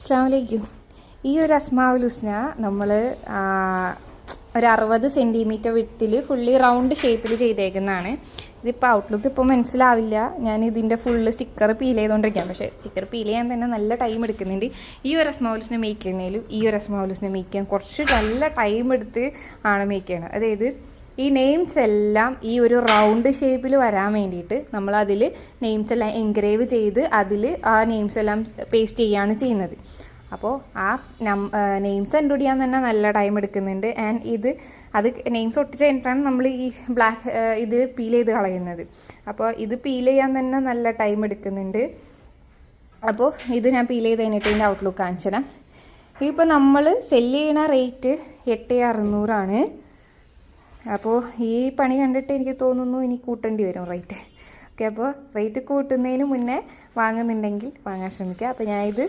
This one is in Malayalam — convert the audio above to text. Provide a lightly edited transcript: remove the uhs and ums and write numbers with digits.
അസ്സലാമു അലൈക്കും. ഈ ഒരു അസ്മാഉൽ ഹുസ്ന നമ്മൾ ഒരു 60 സെൻറ്റിമീറ്റർ വിട്ടിൽ ഫുള്ളി റൗണ്ട് ഷേപ്പിൽ ചെയ്തേക്കുന്നതാണ്. ഇതിപ്പോൾ ഔട്ട്ലുക്ക് ഇപ്പോൾ മനസ്സിലാവില്ല, ഞാൻ ഇതിൻ്റെ ഫുള്ള് സ്റ്റിക്കർ പീൽ ചെയ്തുകൊണ്ടിരിക്കാം. പക്ഷേ സ്റ്റിക്കർ പീൽ ചെയ്യാൻ തന്നെ നല്ല ടൈം എടുക്കുന്നുണ്ട്. ഈ ഒരു അസ്മാഉൽ ഹുസ്ന മേക്ക് ചെയ്യുന്നതിലും ഈ ഒരു അസ്മാഉൽ ഹുസ്ന മേക്ക് ചെയ്യാൻ കുറച്ച് നല്ല ടൈം എടുത്ത് ആണ് മേക്ക് ചെയ്യണത്. അതായത് ഈ നെയിംസ് എല്ലാം ഈ ഒരു റൗണ്ട് ഷേപ്പിൽ വരാൻ വേണ്ടിയിട്ട് നമ്മൾ അതിൽ നെയിംസ് എല്ലാം എൻഗ്രേവ് ചെയ്ത് അതിൽ ആ നെയിംസ് എല്ലാം പേസ്റ്റ് ചെയ്യുകയാണ് ചെയ്യുന്നത്. അപ്പോൾ ആ നെയിംസ് എൻറോഡ് ചെയ്യാൻ തന്നെ നല്ല ടൈം എടുക്കുന്നുണ്ട്. ആൻഡ് അത് നെയിംസ് ഒട്ടിച്ച് കഴിഞ്ഞിട്ടാണ് നമ്മൾ ഈ ബ്ലാക്ക് ഇത് പീൽ ചെയ്ത് കളയുന്നത്. അപ്പോൾ ഇത് പീൽ ചെയ്യാൻ തന്നെ നല്ല ടൈം എടുക്കുന്നുണ്ട്. അപ്പോൾ ഇത് ഞാൻ പീൽ ചെയ്ത് കഴിഞ്ഞിട്ട് ഇതിൻ്റെ ഔട്ട്ലുക്ക് കാണിച്ചു തരാം. ഇപ്പോൾ നമ്മൾ സെല്ല് ചെയ്യണ റേറ്റ് 8600 അപ്പോൾ ഈ പണി കണ്ടിട്ട് എനിക്ക് തോന്നുന്നു ഇനി കൂട്ടേണ്ടി വരും റേറ്റ്. ഓക്കെ, അപ്പോൾ റേറ്റ് കൂട്ടുന്നതിന് മുന്നേ വാങ്ങുന്നുണ്ടെങ്കിൽ വാങ്ങാൻ ശ്രമിക്കുക. അപ്പോൾ ഞാൻ ഇത്